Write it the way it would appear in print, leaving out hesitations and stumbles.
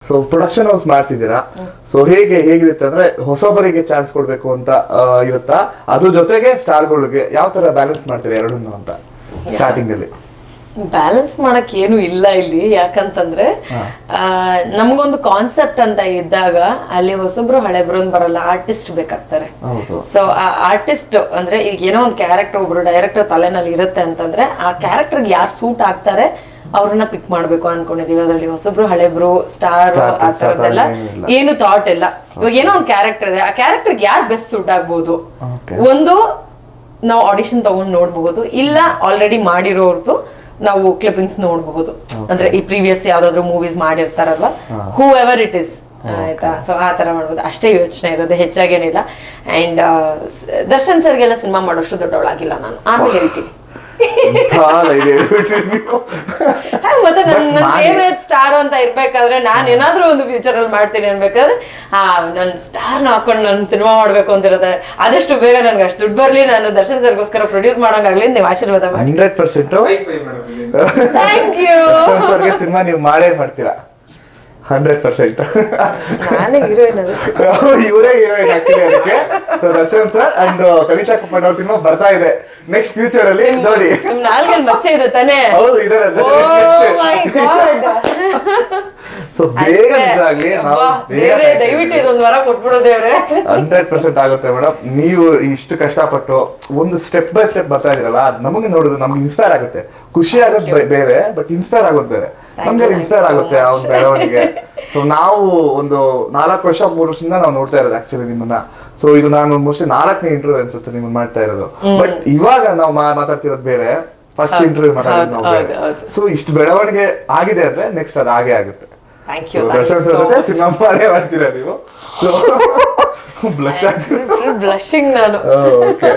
So production house ಮಾಡ್ತಿದ್ದೀರಾ, so ಹೇಗಿರುತ್ತೆ ಅಂದ್ರೆ ಹೊಸಬರಿಗೆ ಚಾನ್ಸ್ ಕೊಡ್ಬೇಕು ಅಂತ ಇರುತ್ತಾ, ಅದ್ರ ಜೊತೆಗೆ ಸ್ಟಾರ್ಗಳಿಗೆ ಯಾವ ತರ ಬ್ಯಾಲೆನ್ಸ್ ಮಾಡ್ತೀರಾ ಎರಡನ್ನೂ ಅಂತ ಸ್ಟಾರ್ಟಿಂಗ್ ಅಲ್ಲಿ? ಬ್ಯಾಲೆನ್ಸ್ ಮಾಡಕ್ ಏನು ಇಲ್ಲ ಇಲ್ಲಿ, ಯಾಕಂತಂದ್ರೆ ನಮ್ಗೊಂದು ಕಾನ್ಸೆಪ್ಟ್ ಅಂತ ಇದ್ದಾಗ ಅಲ್ಲಿ ಹೊಸಬ್ರು ಹಳೆಬ್ರು ಅಂತ ಬರಲ್ಲ, ಆರ್ಟಿಸ್ಟ್ ಬೇಕಾಗ್ತಾರೆ. ಸೊ ಆ ಆರ್ಟಿಸ್ಟ್ ಅಂದ್ರೆ ಈಗ ಏನೋ ಒಂದು ಕ್ಯಾರೆಕ್ಟರ್ ಒಬ್ರು ಡೈರೆಕ್ಟರ್ ತಲೆನಲ್ಲಿ ಇರುತ್ತೆ ಅಂತಂದ್ರೆ ಆ ಕ್ಯಾರೆಕ್ಟರ್ಗೆ ಯಾರು ಸೂಟ್ ಆಗ್ತಾರೆ ಅವ್ರನ್ನ ಪಿಕ್ ಮಾಡ್ಬೇಕು ಅನ್ಕೊಂಡಿದೀವಿ. ಅದ್ರಲ್ಲಿ ಹೊಸಬ್ರು ಹಳೆಬ್ರು ಸ್ಟಾರ್ ಆ ತರದ್ದೆಲ್ಲ ಏನು ಥಾಟ್ ಇಲ್ಲ. ಇವಾಗ ಏನೋ ಒಂದು ಕ್ಯಾರೆಕ್ಟರ್ ಇದೆ, ಆ ಕ್ಯಾರೆಕ್ಟರ್ಗೆ ಯಾರು ಬೆಸ್ಟ್ ಸೂಟ್ ಆಗ್ಬೋದು, ಒಂದು ನಾವು ಆಡಿಷನ್ ತಗೊಂಡ್ ನೋಡ್ಬಹುದು, ಇಲ್ಲ ಆಲ್ರೆಡಿ ಮಾಡಿರೋರ್ದು ನಾವು ಕ್ಲಿಪಿಂಗ್ಸ್ ನೋಡಬಹುದು. ಅಂದ್ರೆ ಈ ಪ್ರೀವಿಯಸ್ ಯಾವ್ದಾದ್ರು ಮೂವೀಸ್ ಮಾಡಿರ್ತಾರಲ್ವಾ, ಹೂ ಎವರ್ ಇಟ್ ಇಸ್, ಆಯ್ತಾ. ಸೊ ಆ ತರ ಮಾಡ್ಬೋದು, ಅಷ್ಟೇ ಯೋಚನೆ ಇರೋದು, ಹೆಚ್ಚಾಗೇನಿಲ್ಲ. ಅಂಡ್ ದರ್ಶನ್ ಸರ್ಗೆಲ್ಲ ಸಿನಿಮಾ ಮಾಡೋಷ್ಟು ದೊಡ್ಡವಳಾಗಿಲ್ಲ ನಾನು, ಆಮೇಲೆ ಹೇಳ್ತೀನಿ. ಮತ್ತೆ ನನ್ನ ಫೇವ್ರೇಟ್ ಸ್ಟಾರ್ ಅಂತ ಇರ್ಬೇಕಾದ್ರೆ ನಾನು ಏನಾದ್ರೂ ಒಂದು ಫ್ಯೂಚರ್ ಅಲ್ಲಿ ಮಾಡ್ತೀನಿ ಅನ್ಬೇಕಾದ್ರೆ ನನ್ ಸ್ಟಾರ್ ನ ಹಾಕೊಂಡು ನನ್ ಸಿನಿಮಾ ಮಾಡ್ಬೇಕು ಅಂತ ಇರುತ್ತೆ. ಆದಷ್ಟು ಬೇಗ ನನ್ಗೆ ಅಷ್ಟು ದುಡ್ಡು ಬರ್ಲಿ, ನಾನು ದರ್ಶನ್ ಸರ್ಗೋಸ್ಕರ ಪ್ರೊಡ್ಯೂಸ್ ಮಾಡೋಂಗಾಗ್ಲಿ ನೀವು ಆಶೀರ್ವಾದ ಮಾಡಿ. 100% ಥ್ಯಾಂಕ್ ಯು. ಸಿನಿಮಾ ನೀವು ಮಾಡೇ ಮಾಡ್ತೀರಾ 100%. ನಾನೇ ಹೀರೋಯಿನ್, ಇವರೇ ಹೀರೋಯಿನ್ ಆಕ್ಚುಲಿ ಅದಕ್ಕೆ. ದರ್ಶನ್ ಸರ್ ಅಂಡ್ ಕನಿಷಾ ಕುಪ್ಪಣ್ಣ ಅವ್ರ ಸಿನಿಮಾ ಬರ್ತಾ ಇದೆ ನೆಕ್ಸ್ಟ್ ಫ್ಯೂಚರ್ ಅಲ್ಲಿ ನೋಡಿ. ನಾಲ್ಗಲ್ಲಿ ಮಚ್ಚೆ ಇದೆ ತಾನೇ? ಹೌದು ಇದೆ. ಸೊ ಬೇಗ ನಿಜ ಆಗ್ಲಿ, ದಯವಿಟ್ಟು ಇದೊಂದು ವಾರ ಕೊಟ್ಬಿಡೋ ದೇವ್ರೆ. 100% ಆಗುತ್ತೆ ಮೇಡಮ್. ನೀವು ಇಷ್ಟು ಕಷ್ಟಪಟ್ಟು ಒಂದು ಸ್ಟೆಪ್ ಬೈ ಸ್ಟೆಪ್ ಬರ್ತಾ ಇದೀರಲ್ಲ, ನಮಗೆ ನೋಡಿದ್ರೆ ನಮ್ಗೆ ಇನ್ಸ್ಪೈರ್ ಆಗುತ್ತೆ. ಖುಷಿ ಆಗೋದು ಬೇರೆ, ಬಟ್ ಇನ್ಸ್ಪೈರ್ ಆಗೋದು ಬೇರೆ. ನಮ್ಗೆ ಇನ್ಸ್ಪೈರ್ ಆಗುತ್ತೆ ಆ ಒಂದು ಬೆಳವಣಿಗೆ. ಸೊ ನಾವು ಒಂದು 4 ವರ್ಷ 3 ವರ್ಷದಿಂದ ನಾವು ನೋಡ್ತಾ ಇರೋದು ಆಕ್ಚುಲಿ ನಿಮ್ಮನ್ನ. ಸೊ ಇದು ನಾನು ಮೋಸ್ಟ್ಲಿ 4ನೇ ಇಂಟರ್ವ್ಯೂ ಅನ್ಸುತ್ತೆ ನಿಮ್ಮನ್ನ ಮಾಡ್ತಾ ಇರೋದು. ಬಟ್ ಇವಾಗ ನಾವು ಮಾತಾಡ್ತಿರೋದು ಬೇರೆ, ಫಸ್ಟ್ ಇಂಟರ್ವ್ಯೂ ಮಾಡೋದು ನಾವು ಬೇರೆ. ಸೊ ಇಷ್ಟು ಬೆಳವಣಿಗೆ ಆಗಿದೆ ಅಂದ್ರೆ ನೆಕ್ಸ್ಟ್ ಅದು ಹಾಗೆ ಆಗುತ್ತೆ. ದರ್ಶನ್ ಸರ್ ಜೊತೆ ಸಿನಿಮಾ ಮಾಡೇ ಮಾಡ್ತೀರಾ ನೀವು. ಬ್ಲಶ್ ಆಗ್ತೀರಾ? ಬ್ಲಶಿಂಗ್ ನಾನು. ಓಕೆ